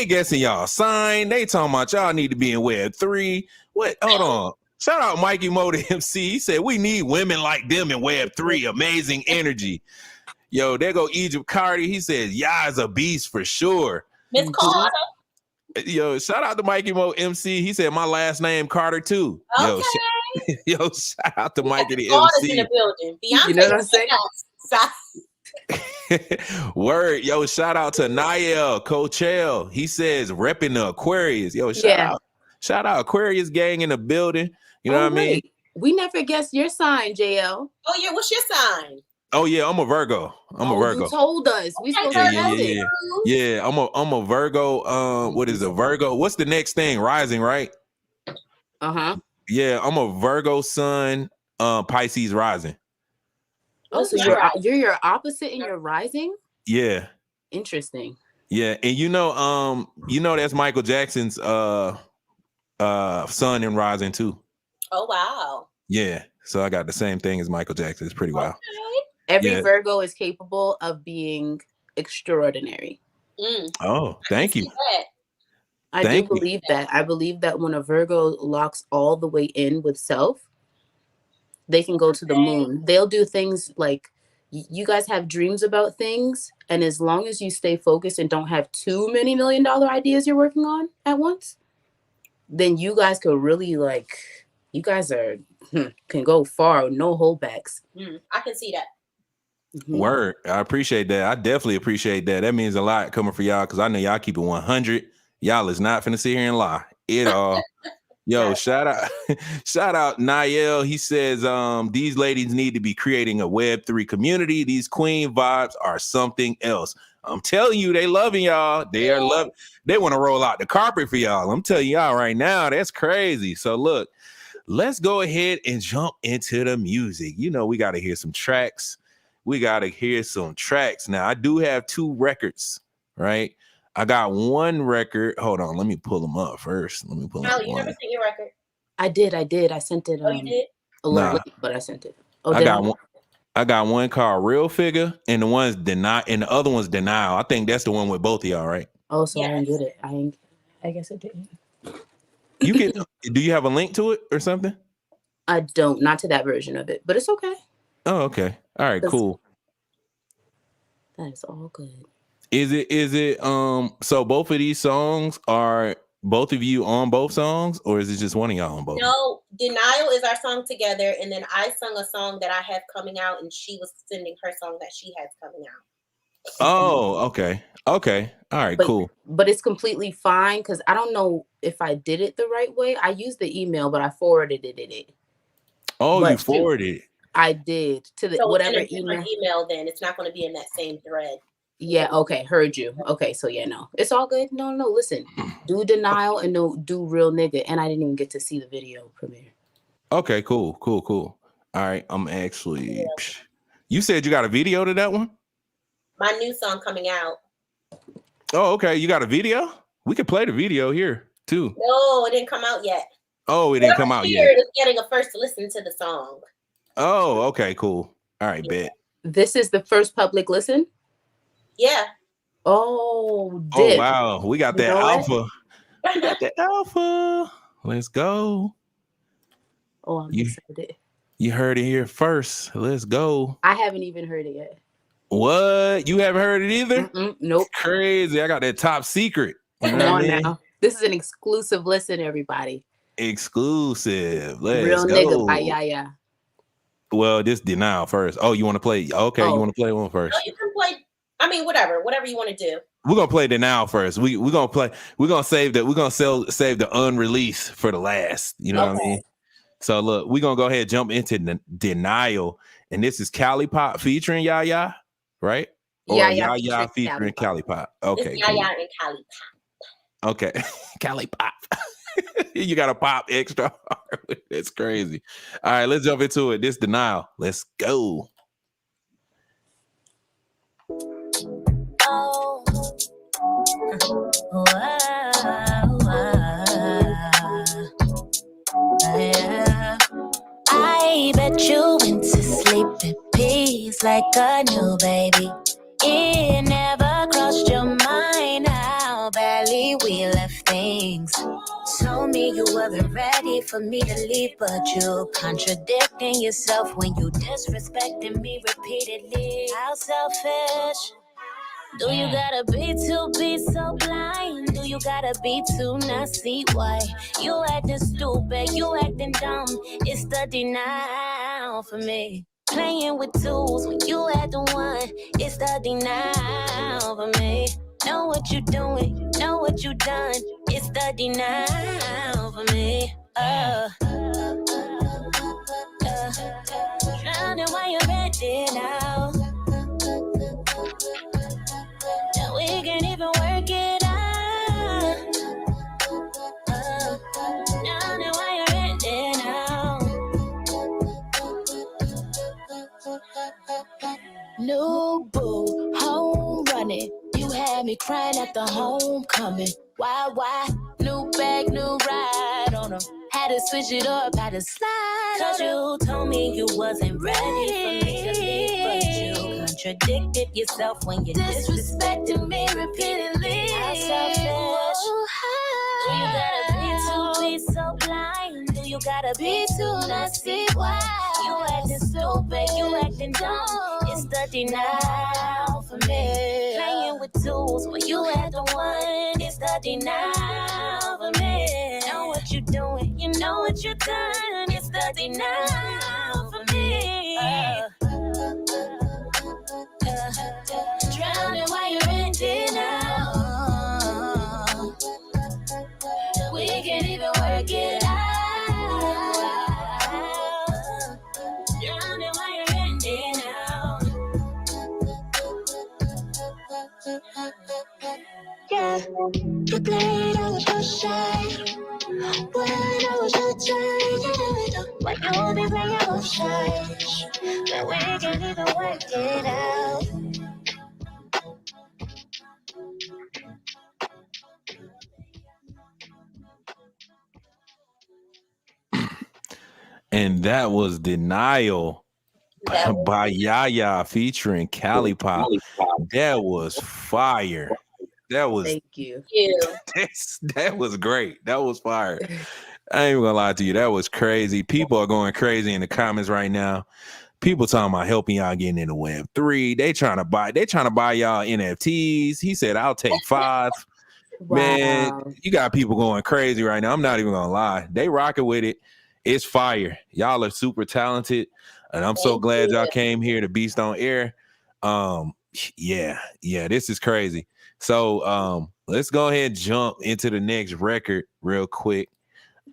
guessing y'all sign. They talking about y'all need to be in Web 3. What? Hold on. Shout out Mikey Mo to MC. He said we need women like them in Web 3. Amazing energy. Yo, there go Egypt Cardi. He says, "Yeah, is a beast for sure."
Miss Carter.
Yo, shout out to Mikey Mo MC. He said my last name Carter too.
Okay.
Yo, shout out to Mikey the
MC. In the building. Beyonce,
you know what I'm
saying? Word. Yo, shout out to Niall Coachell. He says repping the Aquarius. Yo, shout out Aquarius gang in the building. You know what I mean?
We never guessed your sign, JL.
Oh yeah, what's your sign?
Oh yeah, I'm a Virgo. I'm a Virgo.
You told us. We supposed to know it.
Yeah, I'm a Virgo. What is a Virgo? What's the next thing? Rising, right?
Uh-huh.
Yeah, I'm a Virgo sun, Pisces rising.
Oh, so you're your opposite in your rising?
Yeah.
Interesting.
Yeah, and that's Michael Jackson's sun in rising too.
Oh wow.
Yeah, so I got the same thing as Michael Jackson. It's pretty wild.
Okay.
Every Virgo is capable of being extraordinary.
Oh, thank you.
I do believe that. I believe that when a Virgo locks all the way in with self, they can go to the moon. They'll do things like, you guys have dreams about things, and as long as you stay focused and don't have too many $1 million ideas you're working on at once, then you guys could really you guys can go far, no holdbacks.
I can see that.
Word. I appreciate that. I definitely appreciate that. That means a lot coming for y'all, because I know y'all keep it 100. Y'all is not finna sit here and lie. It all. Yo, shout out Njuːm. He says, these ladies need to be creating a Web3 community. These queen vibes are something else. I'm telling you, they loving y'all. They are loving. They want to roll out the carpet for y'all. I'm telling y'all right now, that's crazy. So look, let's go ahead and jump into the music. You know, we got to hear some tracks. Now, I do have 2 records, right? I got 1 record. Hold on, let me pull them up first.
You never sent your record?
I did. I sent it.
You did?
A little late, but I sent it. Oh,
I got one called Real Figure, and the other one's Denial. I think that's the one with both of y'all, right?
Oh, so I didn't get it. I guess I didn't.
You can. Do you have a link to it or something?
I don't. Not to that version of it, but it's okay.
Oh, okay. All right. Cool.
That is all good.
Is it so both of these songs, are both of you on both songs, or is it just one of y'all on both?
No, Denial is our song together, and then I sung a song that I have coming out, and she was sending her song that she has coming out.
Oh, okay. All right, cool.
But it's completely fine, because I don't know if I did it the right way. I used the email, but I forwarded it.
Oh, you forwarded it?
I did to the whatever
email. Then it's not going to be in that same thread.
Yeah, okay, heard you. Okay, so yeah, no, it's all good. No, listen, do Denial and do Real Nigga, and I didn't even get to see the video premiere.
Okay, cool. All right, I'm actually. You said you got a video to that one?
My new song coming out.
Oh, okay, you got a video? We could play the video here too.
No, it didn't come out yet.
Oh, it didn't come out yet.
Is getting a first to listen to the song.
Oh, okay, cool. All right, bet.
This is the first public listen?
Yeah.
Oh, dip.
Oh, wow. We got that alpha. We got that alpha. Let's go.
Oh, I'm excited.
You heard it here first. Let's go.
I haven't even heard it yet.
What? You haven't heard it either?
Nope.
Crazy. I got that top secret.
Come on now. This is an exclusive listen, everybody.
Exclusive. Let's
Real
go.
Nigga by Yaya.
Well, this Denial first. Oh, you want to play? Okay, you want to play one first?
No, you can play. I mean, whatever you want to do.
We're gonna play Denial first. We're gonna save that. We're gonna save the unreleased for the last. You know what I mean? So look, we're gonna go ahead and jump into Denial, and this is KALIPOP featuring Yaya, right? Or Yaya featuring KALIPOP. Okay,
it's Yaya and KALIPOP.
Okay, KALIPOP. You got to pop extra hard. It's crazy. All right, let's jump into it. This Denial. Let's go.
Oh. Yeah. I bet you went to sleep in peace like a new baby. It never crossed your mind how badly we left things. Told me you weren't ready for me to leave, but you contradicting yourself when you disrespecting me repeatedly. How selfish. Do you gotta be so blind? Do you gotta be to not see why? You acting stupid, you acting dumb. It's the denial for me. Playing with tools when you had the one. It's the denial for me. Know what you're doing, know what you done. It's the denial for me. Drowning while you're ready now. Now we can't even work it out. Drowning while you're ready now. new boo, home running. You had me crying at the homecoming. Why? New bag, new ride on them. Had to switch it up, had to slide. Cause you told me you wasn't ready for me to leave, but you contradicted yourself when you disrespected me repeatedly. How selfish. Do you gotta be to be so blind? Do you gotta be to not see why? You acting stupid, you acting dumb. It's the denial for me. Playing with tools when you had the one. It's the denial for me. Know what you're doing, you know what you're done. It's the denial for me. Drowning while you're in denial. We can't even work it out. Drowning while you're in denial. Yeah, you played, I was so shy. When I was your turn, but you'll be playing both sides. But we can't even work it out.
And that was Denial by Yaya featuring KALIPOP. That was fire. That was
Thank you.
that was great. That was fire. I ain't even gonna lie to you. That was crazy. People are going crazy in the comments right now. People talking about helping y'all getting into Web3. They trying to buy y'all NFTs. He said, I'll take 5.
Wow.
Man, you got people going crazy right now. I'm not even gonna lie. They rocking with it. It's fire. Y'all are super talented. And I'm so glad y'all came here to Beast on Air. Yeah, this is crazy. So let's go ahead and jump into the next record real quick.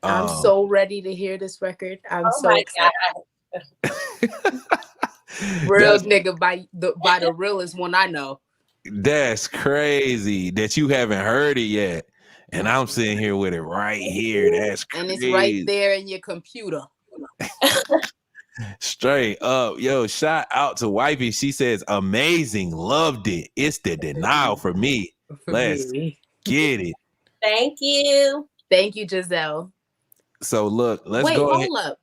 I'm so ready to hear this record. I'm so excited. Real nigga by the realest one I know.
That's crazy that you haven't heard it yet. And I'm sitting here with it right here. That's crazy.
And it's right there in your computer.
Straight up. Yo, shout out to Wifey. She says, amazing. Loved it. It's the Denial for me. Let's get it.
Thank you.
Thank you, Giselle.
So look, let's go ahead.
Hold up.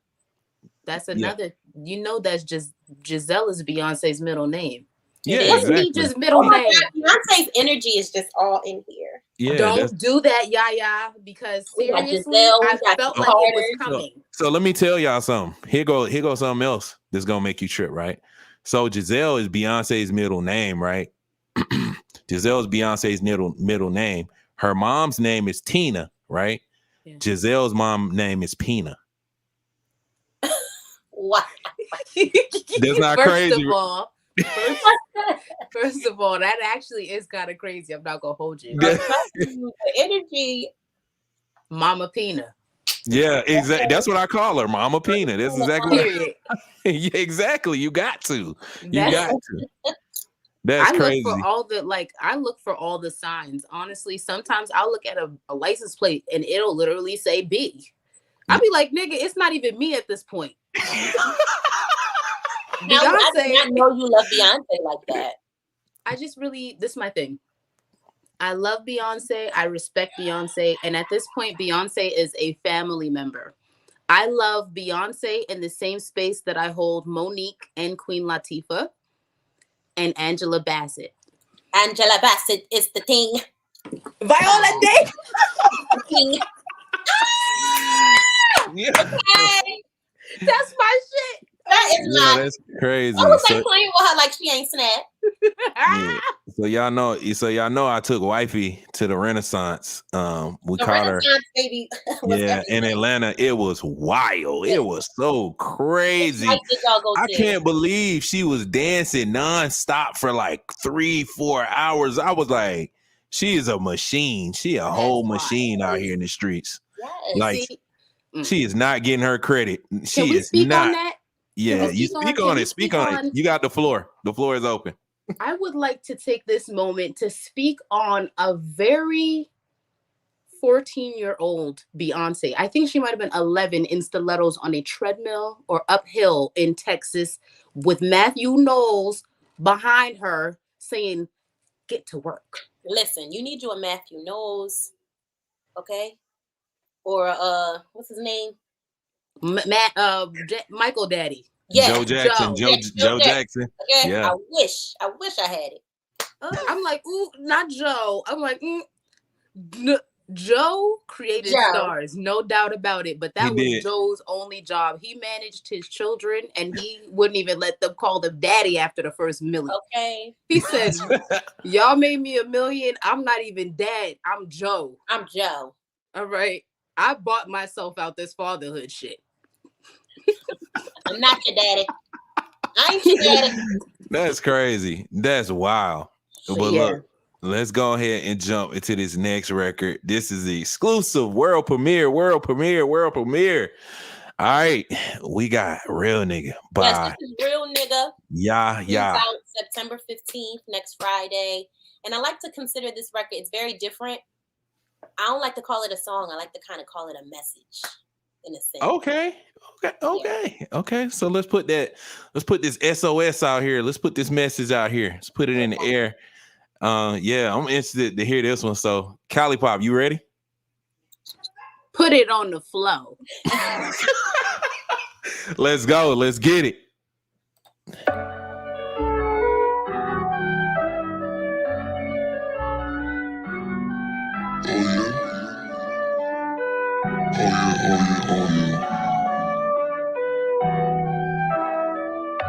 That's another, you know, that's just Giselle is Beyonce's middle name.
Yeah,
exactly. Just middle name.
Beyonce's energy is just all in here.
Yeah,
don't do that, Yaya, because seriously, I felt like it was coming.
So let me tell y'all something. Here go something else that's gonna make you trip, right? So Giselle is Beyonce's middle name, right? Giselle is Beyonce's middle name. Her mom's name is Tina, right? Yeah. Giselle's mom's name is Pina.
What?
That's not crazy.
First of all, that actually is kind of crazy. I'm not gonna hold you.
The energy,
Mama Pina.
Yeah, exactly. That's what I call her, Mama Pina. That's exactly. Yeah, exactly. You got to. That's crazy.
I look for all the signs. Honestly, sometimes I'll look at a license plate and it'll literally say B. I'll be like, nigga, it's not even me at this point.
Now, I did not know you love Beyonce like that.
This is my thing. I love Beyonce. I respect Beyonce. And at this point, Beyonce is a family member. I love Beyonce in the same space that I hold Monique and Queen Latifah and Angela Bassett.
Angela Bassett is the thing.
Viola Davis.
Yeah.
Okay.
That's my shit.
That is not.
That's crazy.
I was like playing with her like she ain't snapped.
Yeah. So y'all know I took Wifey to the Renaissance. We caught her.
Baby
in Atlanta. It was wild. It was so crazy. I can't believe she was dancing nonstop for like 3-4 hours. I was like, she is a machine. She a whole machine out here in the streets.
Yes.
Like she is not getting her credit.
Can we speak on that?
Yeah, you speak on it. Speak on it. You got the floor. The floor is open.
I would like to take this moment to speak on a very 14-year-old Beyonce. I think she might have been 11 in stilettos on a treadmill or uphill in Texas with Matthew Knowles behind her saying, "Get to work."
Listen, you need you a Matthew Knowles, okay? Or what's his name?
Michael Daddy.
Yeah,
Joe Jackson. Joe Jackson.
Okay,
Yeah.
I wish I had it.
I'm like, ooh, not Joe. I'm like, Joe created stars, no doubt about it. But that was Joe's only job. He managed his children, and he wouldn't even let them call them daddy after the first million.
Okay.
He said, "Y'all made me $1 million. I'm not even dad. I'm Joe.
I'm Joe.
All right. I bought myself out this fatherhood shit.
I'm not your daddy. I ain't your daddy."
That's crazy. That's wild. But look, let's go ahead and jump into this next record. This is the exclusive world premiere. All right, we got Real Nigga by
Yes, this is Real Nigga.
Yeah.
Out September 15th, next Friday. And I like to consider this record, it's very different. I don't like to call it a song. I like to kind of call it a message in a sense.
Okay. So let's put this SOS out here. Let's put this message out here. Let's put it in the air. I'm interested to hear this one. So KALIPOP, you ready?
Put it on the flow.
Let's go. Let's get it.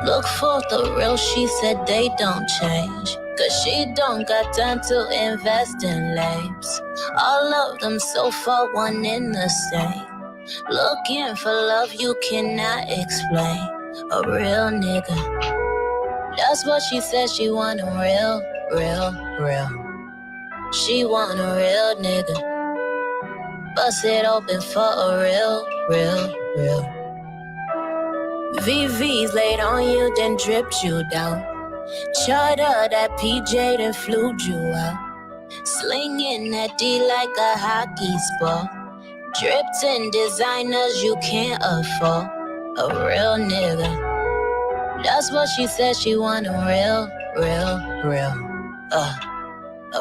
Look for the real, she said they don't change. Cause she don't got time to invest in lames. All of them so far one in the same. Looking for love you cannot explain. A real nigga. That's what she said, she want a real. She want a real nigga. Bust it open for a real. VV's laid on you, then dripped you down. Charter that PJ, then flew you out. Slinging that D like a hockey sport. Dripped in designers you can't afford. A real nigga. That's what she said, she want a real. A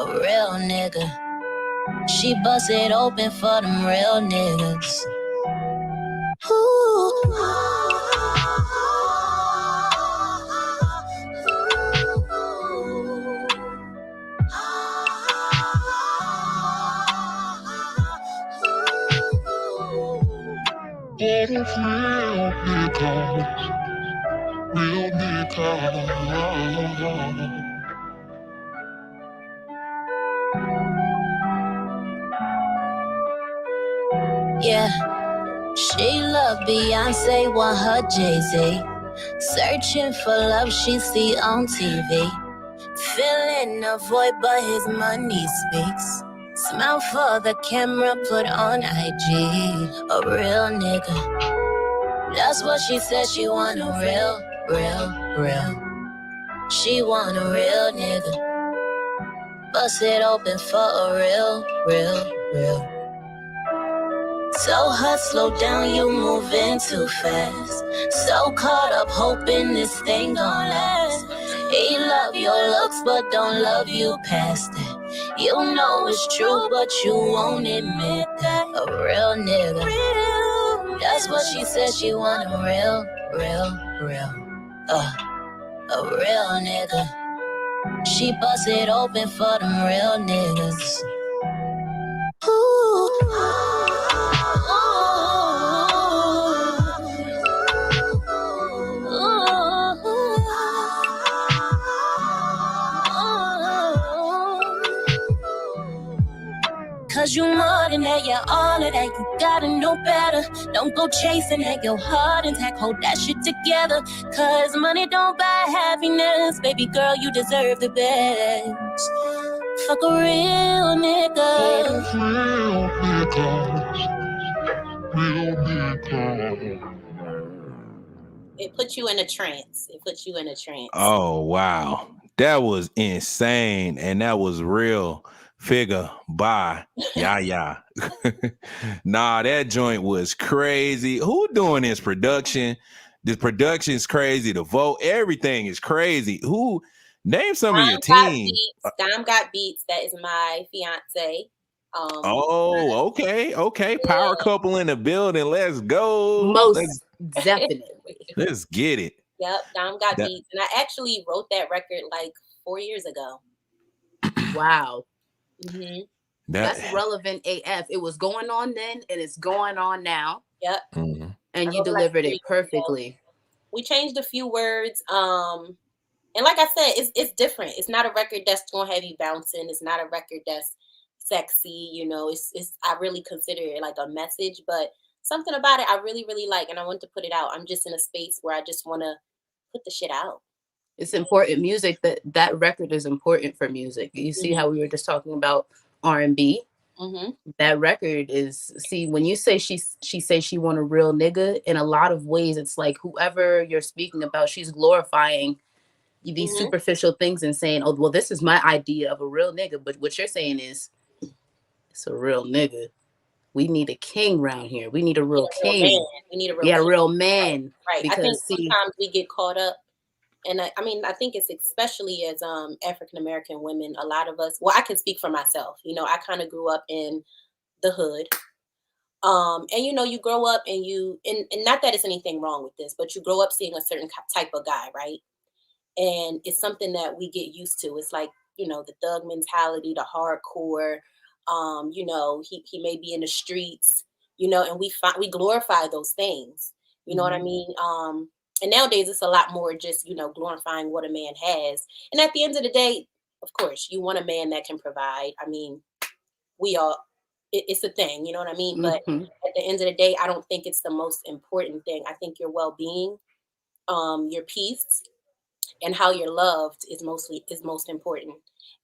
real nigga. She bust it open for them real niggas. Ooh.
Real nigga.
Yeah, she love Beyonce, want her Jay-Z. Searching for love she see on TV. Filling a void but his money speaks. Smile for the camera, put on IG. A real nigga. That's what she said, she want a real. She want a real nigga. Bust it open for a real. So hot, slow down, you moving too fast. So caught up, hoping this thing gon' last. He love your looks, but don't love you past that. You know it's true, but you won't admit that. A real nigga. That's what she said, she want a real. A real nigga. She bust it open for them real niggas. Ooh. Cause you more than that, yeah, all of that, you gotta know better. Don't go chasing that, your heart intact, hold that shit together. Cause money don't buy happiness, baby girl, you deserve the best. Fuck a real nigga.
Real nigga.
It puts you in a trance.
Oh, wow. That was insane. And that was Real Figure by Yeah. Nah, that joint was crazy. Who doing this production? The production's crazy. The vote, everything is crazy. Who name some of your
Got
team?
Beats. Dom Got Beats. That is my fiance.
Oh, okay. Power couple in the building. Let's go.
Most definitely.
Let's get it.
Yep, Dom Got Beats. And I actually wrote that record like 4 years ago.
Wow.
Mm-hmm.
That's relevant AF. It was going on then and it's going on now.
Yep.
Mm-hmm.
And you delivered it perfectly.
We changed a few words. And like I said, it's different. It's not a record that's gonna have you bouncing. It's not a record that's sexy. You know, it's I really consider it like a message, but something about it I really, really like, and I want to put it out. I'm just in a space where I just want to put the shit out.
It's important music. That record is important for music. You see how we were just talking about R&B.
Mm-hmm.
That record is, see, when you say she says she want a real nigga, in a lot of ways it's like whoever you're speaking about, she's glorifying these superficial things and saying, oh, well, this is my idea of a real nigga. But what you're saying is, it's a real nigga. We need a king around here. We need a real king.
We need a real
real man.
Right.
Because
I think sometimes we get caught up. And I mean, I think it's especially as African-American women, a lot of us, well, I can speak for myself. You know, I kind of grew up in the hood. And, you know, you grow up and and not that there's anything wrong with this, but you grow up seeing a certain type of guy, right? And it's something that we get used to. It's like, you know, the thug mentality, the hardcore, you know, he may be in the streets, you know, and we glorify those things. You know what I mean? And nowadays it's a lot more just, you know, glorifying what a man has. And at the end of the day, of course, you want a man that can provide. I mean, it's a thing, you know what I mean? But at the end of the day, I don't think it's the most important thing. I think your well-being, your peace, and how you're loved is most important.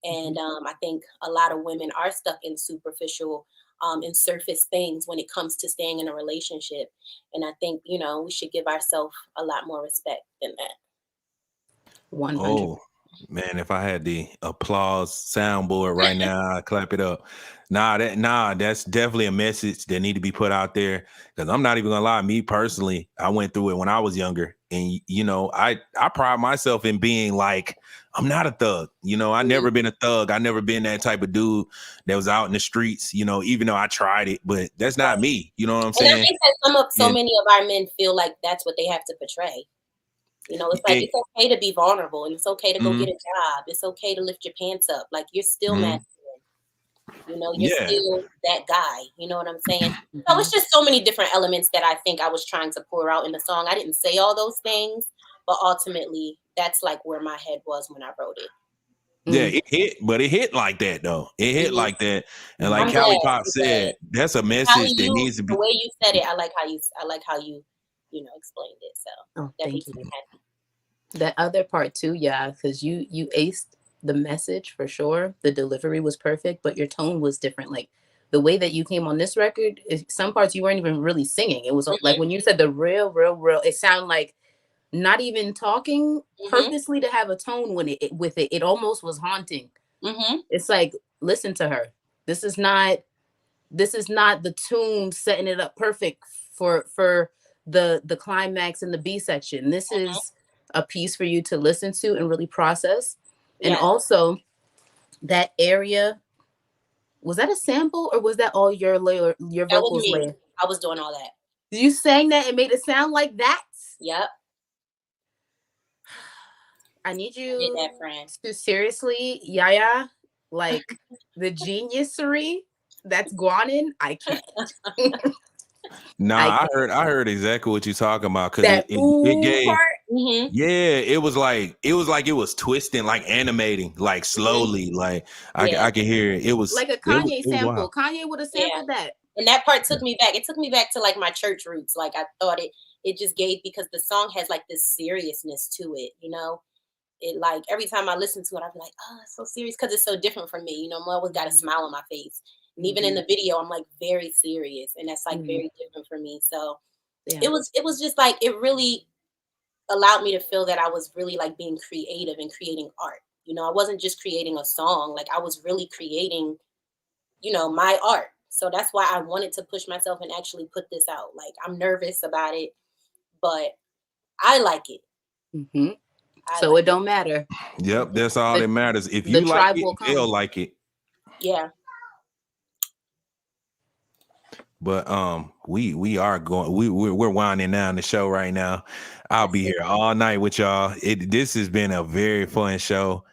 And I think a lot of women are stuck in superficial and surface things when it comes to staying in a relationship. And I think, you know, we should give ourselves a lot more respect than that.
100.
Oh man, if I had the applause soundboard right now, I'd clap it up. That's definitely a message that need to be put out there. Because I'm not even gonna lie, me personally, I went through it when I was younger, and you know, I pride myself in being like, I'm not a thug. You know, I never been a thug. I never been that type of dude that was out in the streets. You know, even though I tried it, but that's not me. You know what I'm saying?
And I think that so many of our men feel like that's what they have to portray. You know, it's like, it's okay to be vulnerable, and it's okay to go get a job. It's okay to lift your pants up. Like, you're still masculine. You know, you're still that guy. You know what I'm saying? So it's just so many different elements that I think I was trying to pour out in the song. I didn't say all those things, but ultimately that's like where my head was when I wrote it.
Yeah, it hit like that though. It hit like that, and like KALIPOP said, that's a message that needs to be.
The way you said it, I like how you you know, explained it. So that makes me happy.
That other part too, because you aced the message for sure. The delivery was perfect, but your tone was different. Like the way that you came on this record, some parts you weren't even really singing. It was like when you said the real, it sounded like not even talking purposely to have a tone with it. It almost was haunting. It's like, listen to her. This is not the tune setting it up perfect for the climax and the B section. This is a piece for you to listen to and really process. And also that area, was that a sample or was that all your vocals layer?
I was doing all that.
You sang that and made it sound like that?
Yep.
I need you to seriously, Yaya, like the geniusery that's Guanin, I can't.
I heard exactly what you're talking about, because it gave part? It was like it was twisting, like animating, like slowly, like I can hear it. It was
like a Kanye sample. Kanye would have sampled that.
And that part took me back. It took me back to like my church roots. Like I thought it just gave, because the song has like this seriousness to it, you know? It like every time I listen to it, I'd be like, oh, it's so serious, because it's so different from me. You know, I'm always got a smile on my face. And even in the video, I'm like very serious, and that's like very different for me. So it was just like, it really allowed me to feel that I was really like being creative and creating art. You know, I wasn't just creating a song, like I was really creating, you know, my art. So that's why I wanted to push myself and actually put this out. Like, I'm nervous about it, but I like it.
Mm-hmm. So it don't matter.
Yep, that's all that matters. If
the
you like
tribe
it,
will come.
they'll like it.
Yeah.
But we are going. We're winding down the show right now. I'll be here all night with y'all. This has been a very fun show.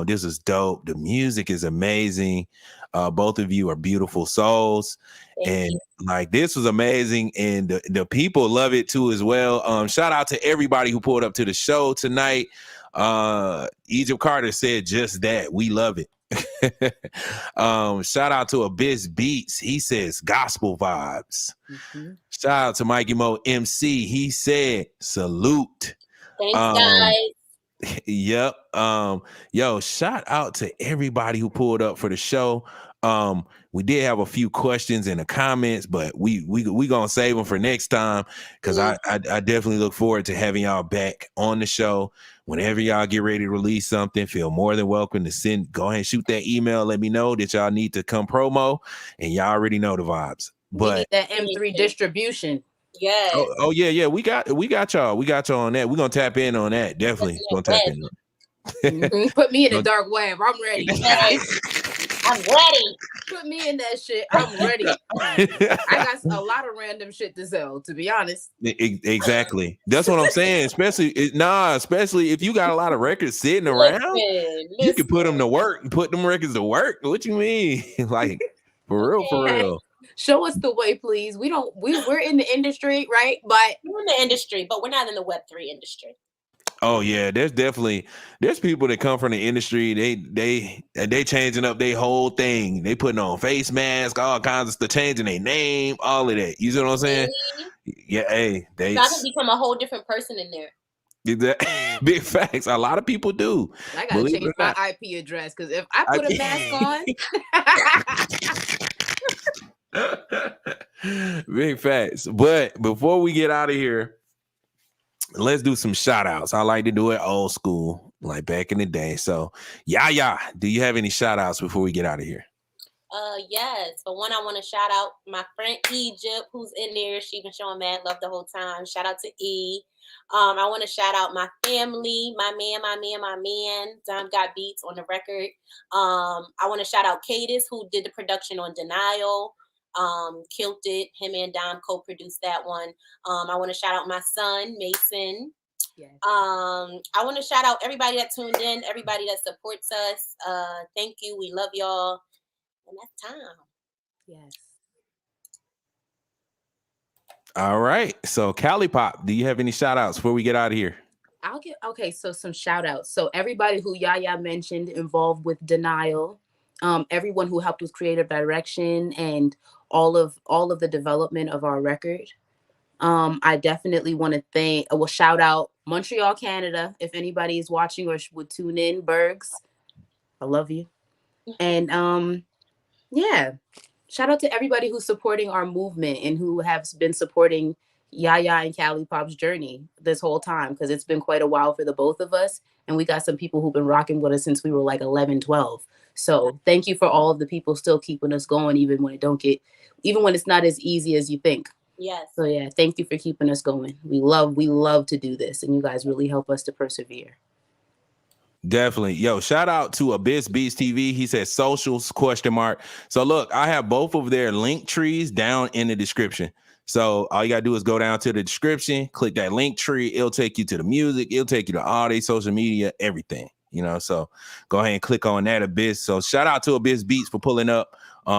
This is dope. The music is amazing. Both of you are beautiful souls. Thank you. Like, this was amazing, and the people love it too as well. Shout out to everybody who pulled up to the show tonight. Egypt Carter said just that. We love it. Shout out to Abyss Beats. He says gospel vibes. Mm-hmm. Shout out to Mikey Mo MC. He said salute.
Thanks, guys.
Yep. Yo, shout out to everybody who pulled up for the show. We did have a few questions in the comments, but we gonna save them for next time, because I definitely look forward to having y'all back on the show. Whenever y'all get ready to release something, feel more than welcome to go ahead and shoot that email. Let me know that y'all need to come promo, and y'all already know the vibes. But
that M3 distribution.
Yeah.
Oh yeah. We got y'all. We got y'all on that. We're gonna tap in on that. Definitely gonna tap in.
Mm-hmm. Put me in the dark web. I'm ready.
I'm ready.
Put me in that shit. I'm ready. I got a lot of random shit to sell, to be honest.
Exactly. That's what I'm saying. Especially if you got a lot of records sitting around, you can put them to work and put them records to work. What you mean? Like, for real.
Show us the way, please. We're in the industry, right? But we're in the industry, but we're not in the Web3 industry.
Oh yeah, there's people that come from the industry. They changing up their whole thing. They putting on face masks, all kinds of stuff, changing their name, all of that. You see what I'm saying? Yeah, hey,
I can become a whole different person in there.
Big facts. A lot of people do.
I gotta change my IP address, because if I put a
mask on. Big facts. But before we get out of here, let's do some shout outs. I like to do it old school, like back in the day. So, do you have any shout outs before we get out of here?
Yes. For one, I want to shout out my friend Egypt, who's in there. She's been showing mad love the whole time. Shout out to E. I want to shout out my family, my man. Dom got beats on the record. I want to shout out Cadis, who did the production on Denial. Killed it. Him and Dom co-produced that one. I want to shout out my son Mason. Yes. I want to shout out everybody that tuned in, everybody that supports us. Thank you. We love y'all. And that's time.
Yes.
All right. So KALIPOP, do you have any shout outs before we get out of here?
So some shout outs. So everybody who Yaya mentioned involved with Denial, everyone who helped with creative direction and all of the development of our record. I definitely want to shout out Montreal, Canada. If anybody is watching or would tune in, Bergs, I love you. And shout out to everybody who's supporting our movement and who has been supporting Yaya and KALIPOP's journey this whole time, because it's been quite a while for the both of us. And we got some people who've been rocking with us since we were like 11, 12. So thank you for all of the people still keeping us going, even when it's not as easy as you think.
Yes.
So thank you for keeping us going. We love to do this, and you guys really help us to persevere.
Definitely. Yo, shout out to Abyss Beats TV. He says socials ? So look, I have both of their link trees down in the description. So all you gotta do is go down to the description, click that link tree. It'll take you to the music. It'll take you to all their social media, everything. So go ahead and click on that, Abyss. So shout out to Abyss Beats for pulling up.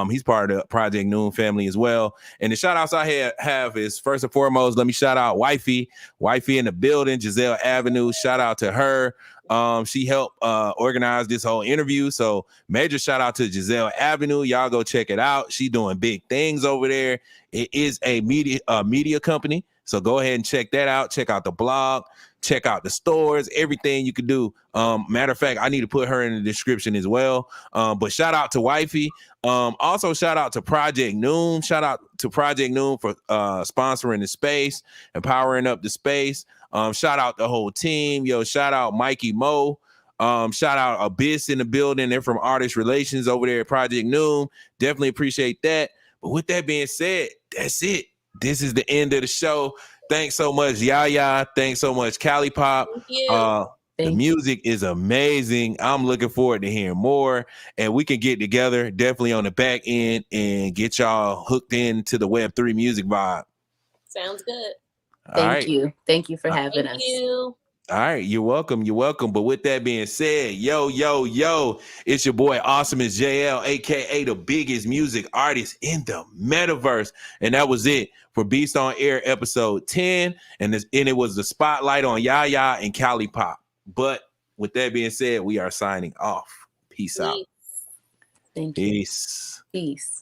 He's part of the Project Newm family as well. And the shout outs I have is, first and foremost, let me shout out Wifey in the building, Giselle Avenue. Shout out to her. She helped organize this whole interview. So major shout out to Giselle Avenue. Y'all go check it out. She's doing big things over there. It is a media company. So go ahead and check that out. Check out the blog. Check out the stores, everything you can do. Matter of fact, I need to put her in the description as well. But shout out to Wifey. Also shout out to Project Newm. Shout out to Project Newm for sponsoring the space, empowering up the space. Shout out the whole team. Yo, shout out Mikey Mo. Shout out Abyss in the building. They're from Artist Relations over there at Project Newm. Definitely appreciate that. But with that being said, that's it. This is the end of the show. Thanks so much, Yaya. Thanks so much, KALIPOP.
Thank you.
The music is amazing. I'm looking forward to hearing more, and we can get together definitely on the back end and get y'all hooked into the Web3 music vibe.
Sounds good.
Thank you. Thank you for having us.
Thank you.
All right, you're welcome. You're welcome. But with that being said, yo, it's your boy Awesomeisjayell, aka the biggest music artist in the metaverse. And that was it for Beast on Air episode 10. And it was the spotlight on Yaya and KALIPOP. But with that being said, we are signing off. Peace out.
Thank you.
Peace.
Peace.